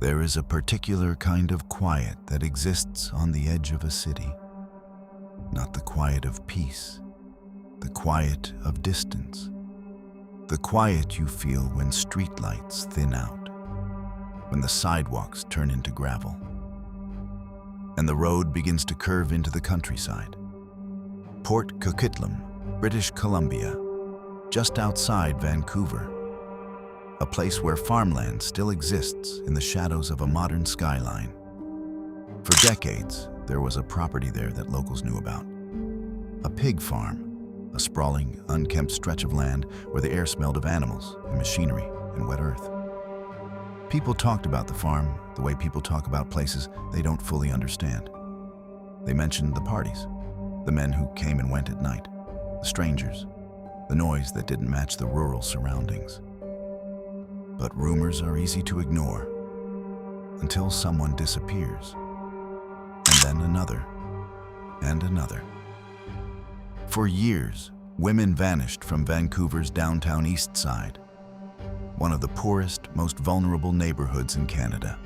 There is a particular kind of quiet that exists on the edge of a city. Not the quiet of peace, the quiet of distance. The quiet you feel when streetlights thin out, when the sidewalks turn into gravel, and the road begins to curve into the countryside. Port Coquitlam, British Columbia, just outside Vancouver. A place where farmland still exists in the shadows of a modern skyline. For decades, there was a property there that locals knew about. A pig farm, a sprawling, unkempt stretch of land where the air smelled of animals and machinery and wet earth. People talked about the farm the way people talk about places they don't fully understand. They mentioned the parties, the men who came and went at night, the strangers, the noise that didn't match the rural surroundings. But rumors are easy to ignore until someone disappears, and then another, and another. For years, women vanished from Vancouver's downtown east side, one of the poorest, most vulnerable neighborhoods in Canada.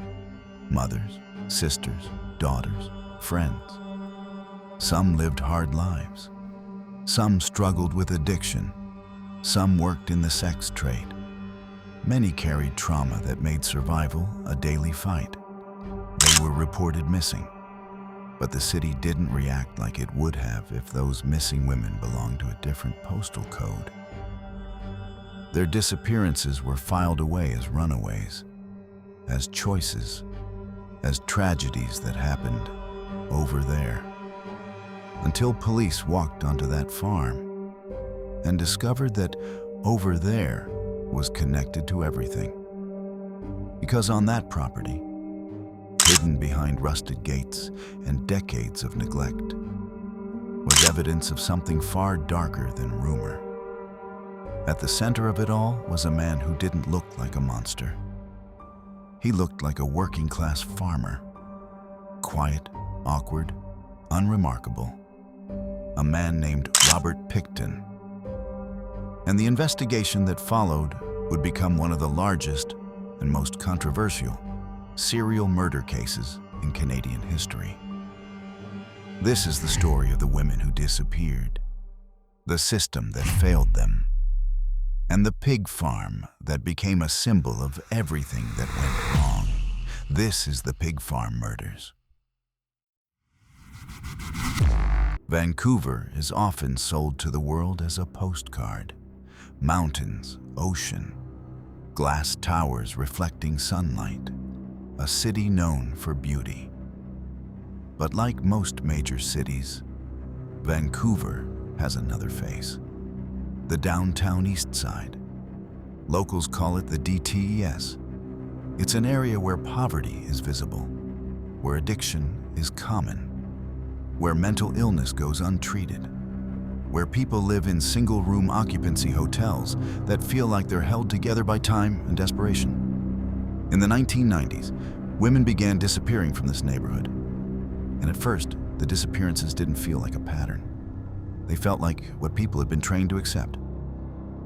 Mothers, sisters, daughters, friends. Some lived hard lives. Some struggled with addiction. Some worked in the sex trade. Many carried trauma that made survival a daily fight. They were reported missing, but the city didn't react like it would have if those missing women belonged to a different postal code. Their disappearances were filed away as runaways, as choices, as tragedies that happened over there. Until police walked onto that farm and discovered that over there was connected to everything. Because on that property, hidden behind rusted gates and decades of neglect, was evidence of something far darker than rumor. At the center of it all was a man who didn't look like a monster. He looked like a working-class farmer. Quiet, awkward, unremarkable. A man named Robert Pickton. And the investigation that followed would become one of the largest and most controversial serial murder cases in Canadian history. This is the story of the women who disappeared, the system that failed them, and the pig farm that became a symbol of everything that went wrong. This is the pig farm murders. Vancouver is often sold to the world as a postcard. Mountains, ocean, glass towers reflecting sunlight, a city known for beauty. But like most major cities, Vancouver has another face. The downtown east side. Locals call it the DTES. It's an area where poverty is visible, where addiction is common, where mental illness goes untreated, where people live in single-room occupancy hotels that feel like they're held together by time and desperation. In the 1990s, women began disappearing from this neighborhood. And at first, the disappearances didn't feel like a pattern. They felt like what people had been trained to accept.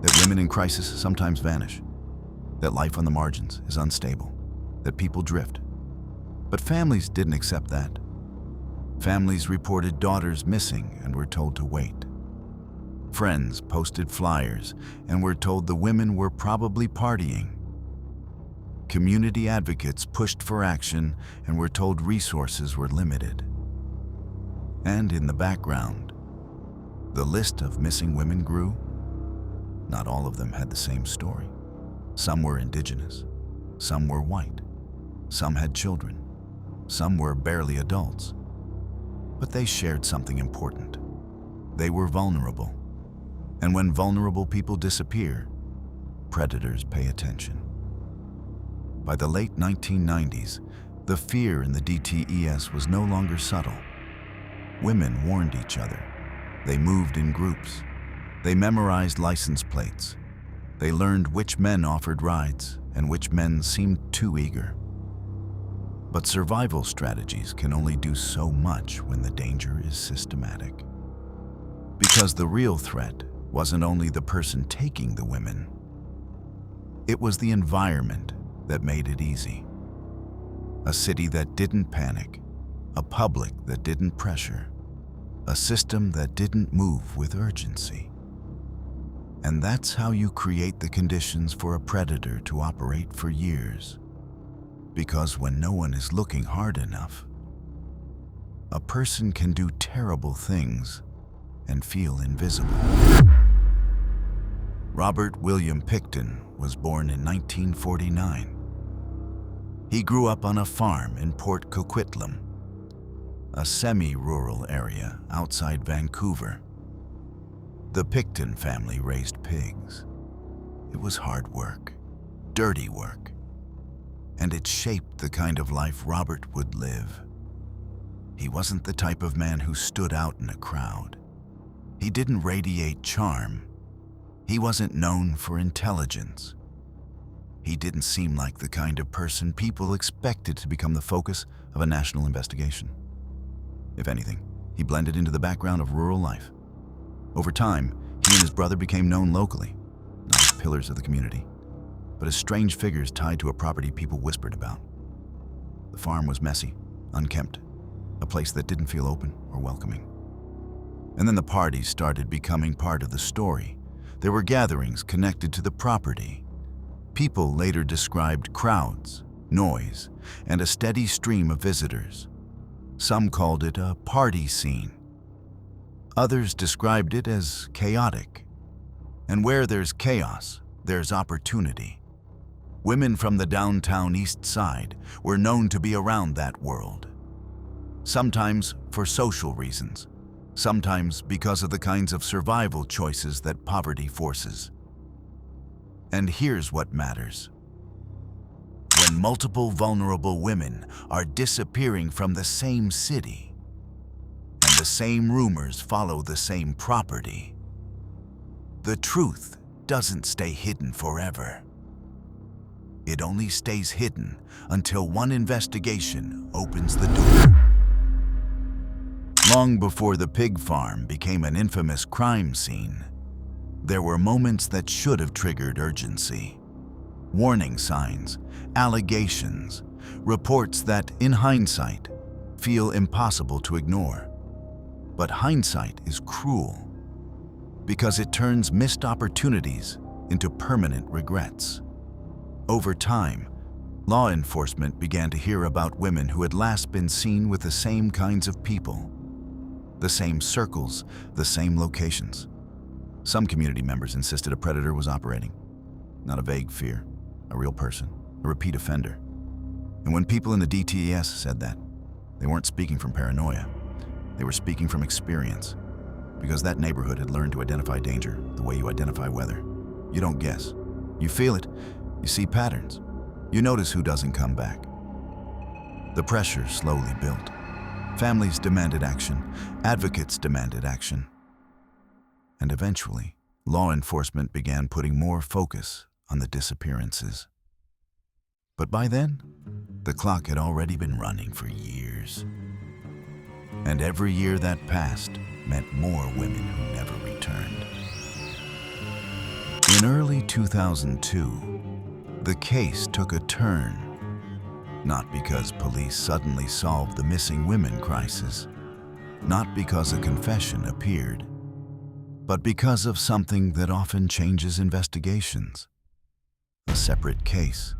That women in crisis sometimes vanish. That life on the margins is unstable. That people drift. But families didn't accept that. Families reported daughters missing and were told to wait. Friends posted flyers and were told the women were probably partying. Community advocates pushed for action and were told resources were limited. And in the background, the list of missing women grew. Not all of them had the same story. Some were Indigenous, some were white, some had children, some were barely adults. But they shared something important. They were vulnerable. And when vulnerable people disappear, predators pay attention. By the late 1990s, the fear in the DTES was no longer subtle. Women warned each other. They moved in groups. They memorized license plates. They learned which men offered rides and which men seemed too eager. But survival strategies can only do so much when the danger is systematic. Because the real threat wasn't only the person taking the women. It was the environment that made it easy. A city that didn't panic, a public that didn't pressure, a system that didn't move with urgency. And that's how you create the conditions for a predator to operate for years. Because when no one is looking hard enough, a person can do terrible things and feel invisible. Robert William Pickton was born in 1949. He grew up on a farm in Port Coquitlam, a semi-rural area outside Vancouver. The Pickton family raised pigs. It was hard work, dirty work, and it shaped the kind of life Robert would live. He wasn't the type of man who stood out in a crowd. He didn't radiate charm. He wasn't known for intelligence. He didn't seem like the kind of person people expected to become the focus of a national investigation. If anything, he blended into the background of rural life. Over time, he and his brother became known locally, not as pillars of the community, but as strange figures tied to a property people whispered about. The farm was messy, unkempt, a place that didn't feel open or welcoming. And then the parties started becoming part of the story. There were gatherings connected to the property. People later described crowds, noise, and a steady stream of visitors. Some called it a party scene. Others described it as chaotic. And where there's chaos, there's opportunity. Women from the downtown East Side were known to be around that world. Sometimes for social reasons, sometimes because of the kinds of survival choices that poverty forces. And here's what matters. When multiple vulnerable women are disappearing from the same city, and the same rumors follow the same property, the truth doesn't stay hidden forever. It only stays hidden until one investigation opens the door. Long before the pig farm became an infamous crime scene, there were moments that should have triggered urgency. Warning signs, allegations, reports that, in hindsight, feel impossible to ignore. But hindsight is cruel because it turns missed opportunities into permanent regrets. Over time, law enforcement began to hear about women who had last been seen with the same kinds of people, the same circles, the same locations. Some community members insisted a predator was operating, not a vague fear, a real person, a repeat offender. And when people in the DTS said that, they weren't speaking from paranoia. They were speaking from experience, because that neighborhood had learned to identify danger the way you identify weather. You don't guess. You feel it. You see patterns. You notice who doesn't come back. The pressure slowly built. Families demanded action. Advocates demanded action. And eventually, law enforcement began putting more focus on the disappearances. But by then, the clock had already been running for years. And every year that passed meant more women who never returned. In early 2002, the case took a turn. Not because police suddenly solved the missing women crisis, not because a confession appeared, but because of something that often changes investigations. A separate case,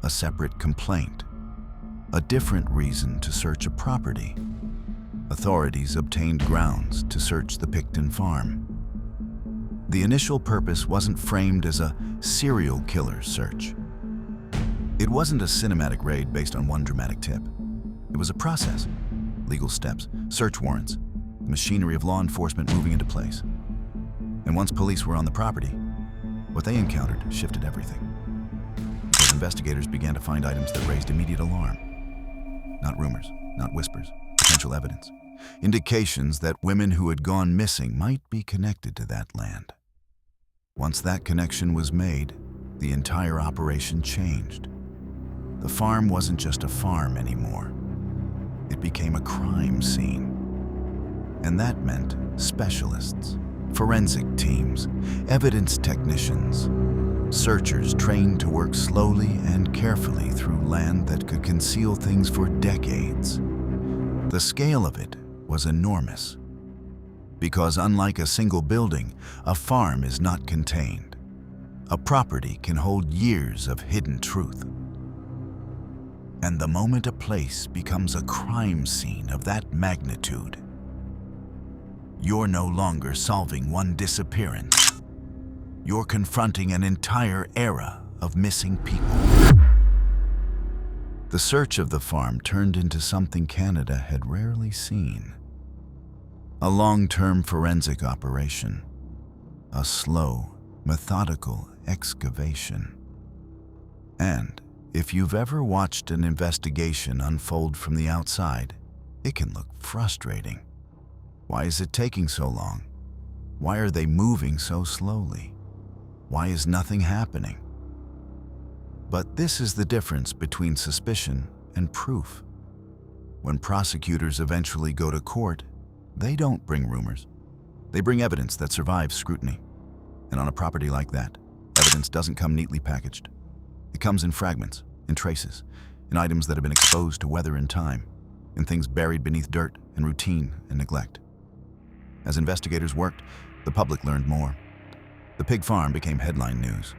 a separate complaint, a different reason to search a property. Authorities obtained grounds to search the Pickton farm. The initial purpose wasn't framed as a serial killer search. It wasn't a cinematic raid based on one dramatic tip. It was a process, legal steps, search warrants, the machinery of law enforcement moving into place. And once police were on the property, what they encountered shifted everything. Because investigators began to find items that raised immediate alarm. Not rumors, not whispers, potential evidence. Indications that women who had gone missing might be connected to that land. Once that connection was made, the entire operation changed. The farm wasn't just a farm anymore. It became a crime scene. And that meant specialists, forensic teams, evidence technicians, searchers trained to work slowly and carefully through land that could conceal things for decades. The scale of it was enormous, because unlike a single building, a farm is not contained. A property can hold years of hidden truth. And the moment a place becomes a crime scene of that magnitude, you're no longer solving one disappearance. You're confronting an entire era of missing people. The search of the farm turned into something Canada had rarely seen. A long-term forensic operation. A slow, methodical excavation. And if you've ever watched an investigation unfold from the outside, it can look frustrating. Why is it taking so long? Why are they moving so slowly? Why is nothing happening? But this is the difference between suspicion and proof. When prosecutors eventually go to court, they don't bring rumors. They bring evidence that survives scrutiny. And on a property like that, evidence doesn't come neatly packaged. It comes in fragments, in traces, in items that have been exposed to weather and time, in things buried beneath dirt and routine and neglect. As investigators worked, the public learned more. The pig farm became headline news.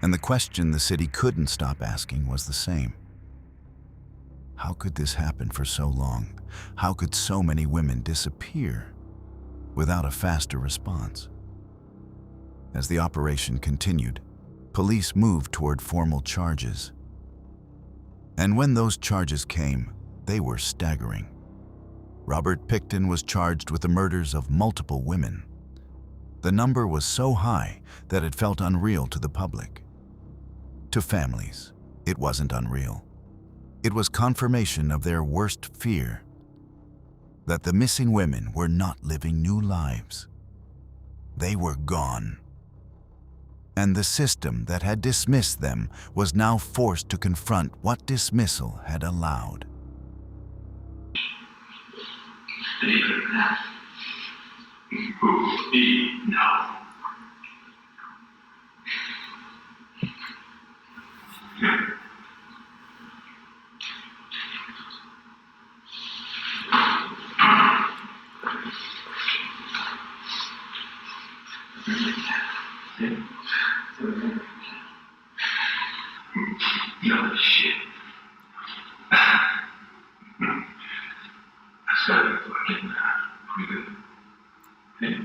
And the question the city couldn't stop asking was the same. How could this happen for so long? How could so many women disappear without a faster response? As the operation continued, police moved toward formal charges. And when those charges came, they were staggering. Robert Pickton was charged with the murders of multiple women. The number was so high that it felt unreal to the public. To families, it wasn't unreal. It was confirmation of their worst fear, that the missing women were not living new lives. They were gone. And the system that had dismissed them was now forced to confront what dismissal had allowed. No shit. I started fucking pretty good. Okay?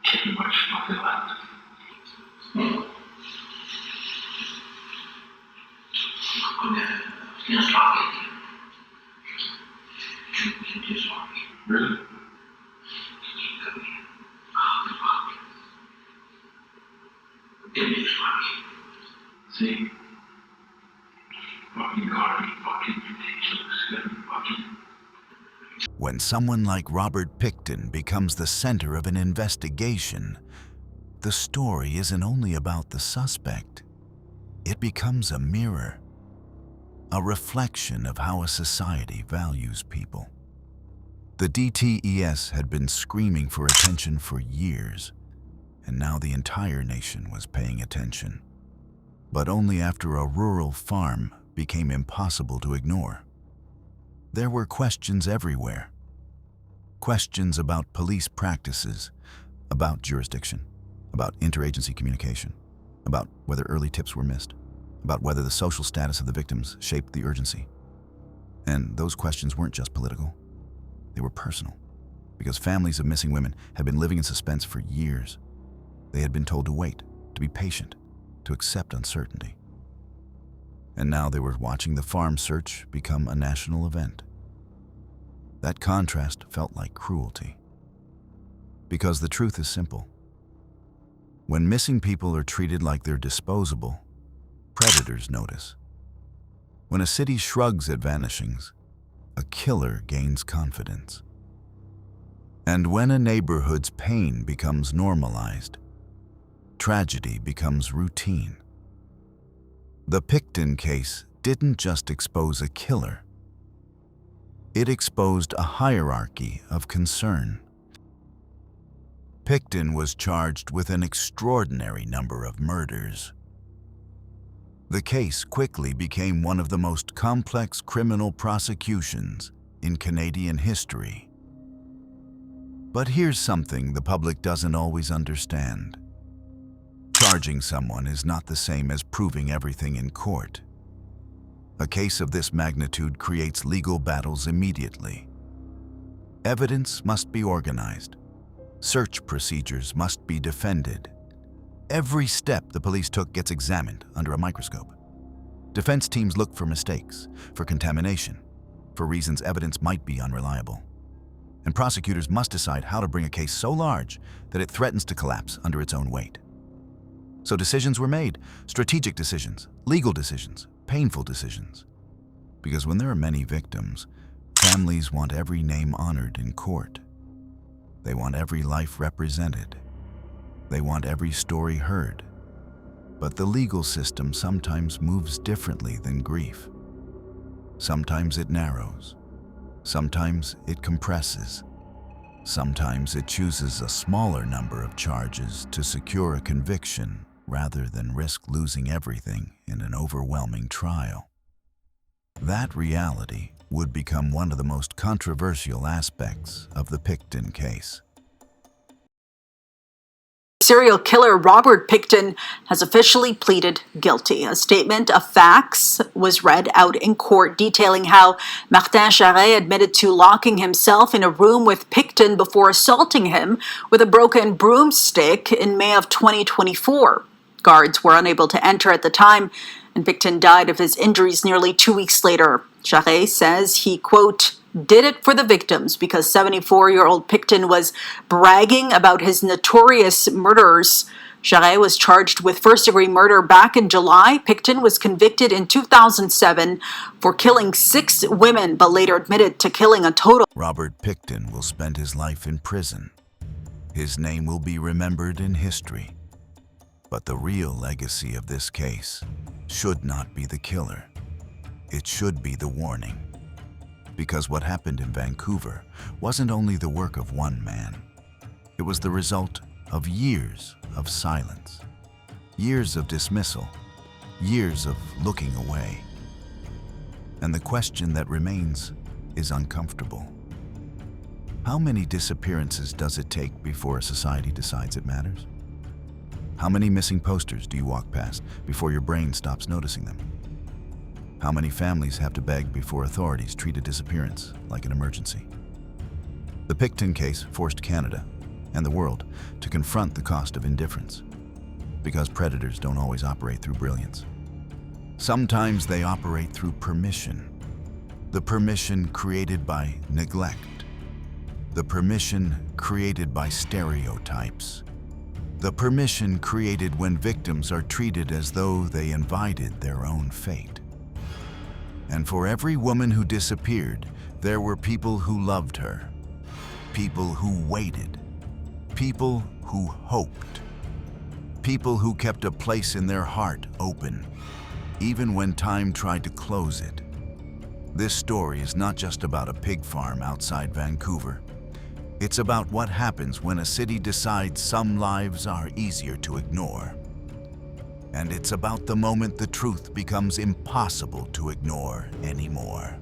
Pretty much nothing left. Really? See? Fucking garbage, fucking ridiculous, fucking. When someone like Robert Pickton becomes the center of an investigation, the story isn't only about the suspect. It becomes a mirror, a reflection of how a society values people. The DTES had been screaming for attention for years, and now the entire nation was paying attention. But only after a rural farm became impossible to ignore. There were questions everywhere. Questions about police practices, about jurisdiction, about interagency communication, about whether early tips were missed, about whether the social status of the victims shaped the urgency. And those questions weren't just political. They were personal, because families of missing women had been living in suspense for years. They had been told to wait, to be patient, to accept uncertainty. And now they were watching the farm search become a national event. That contrast felt like cruelty. Because the truth is simple. When missing people are treated like they're disposable, predators notice. When a city shrugs at vanishings, a killer gains confidence. And when a neighborhood's pain becomes normalized, tragedy becomes routine. The Pickton case didn't just expose a killer. It exposed a hierarchy of concern. Pickton was charged with an extraordinary number of murders. The case quickly became one of the most complex criminal prosecutions in Canadian history. But here's something the public doesn't always understand. Charging someone is not the same as proving everything in court. A case of this magnitude creates legal battles immediately. Evidence must be organized. Search procedures must be defended. Every step the police took gets examined under a microscope. Defense teams look for mistakes, for contamination, for reasons evidence might be unreliable. And prosecutors must decide how to bring a case so large that it threatens to collapse under its own weight. So decisions were made, strategic decisions, legal decisions, painful decisions. Because when there are many victims, families want every name honored in court. They want every life represented. They want every story heard. But the legal system sometimes moves differently than grief. Sometimes it narrows. Sometimes it compresses. Sometimes it chooses a smaller number of charges to secure a conviction rather than risk losing everything in an overwhelming trial. That reality would become one of the most controversial aspects of the Pickton case. Serial killer Robert Pickton has officially pleaded guilty. A statement of facts was read out in court detailing how Martin Charest admitted to locking himself in a room with Pickton before assaulting him with a broken broomstick in May of 2024. Guards were unable to enter at the time, and Pickton died of his injuries nearly 2 weeks later. Charest says he, quote, did it for the victims because 74-year-old Pickton was bragging about his notorious murders. Charest was charged with first-degree murder back in July. Pickton was convicted in 2007 for killing 6 women, but later admitted to killing a total. Robert Pickton will spend his life in prison. His name will be remembered in history. But the real legacy of this case should not be the killer. It should be the warning. Because what happened in Vancouver wasn't only the work of one man. It was the result of years of silence, years of dismissal, years of looking away. And the question that remains is uncomfortable. How many disappearances does it take before a society decides it matters? How many missing posters do you walk past before your brain stops noticing them? How many families have to beg before authorities treat a disappearance like an emergency? The Pickton case forced Canada and the world to confront the cost of indifference, because predators don't always operate through brilliance. Sometimes they operate through permission, the permission created by neglect, the permission created by stereotypes, the permission created when victims are treated as though they invited their own fate. And for every woman who disappeared, there were people who loved her, people who waited, people who hoped, people who kept a place in their heart open, even when time tried to close it. This story is not just about a pig farm outside Vancouver. It's about what happens when a city decides some lives are easier to ignore. And it's about the moment the truth becomes impossible to ignore anymore.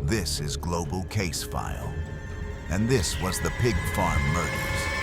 This is Global Casefile, and this was the Pig Farm Murders.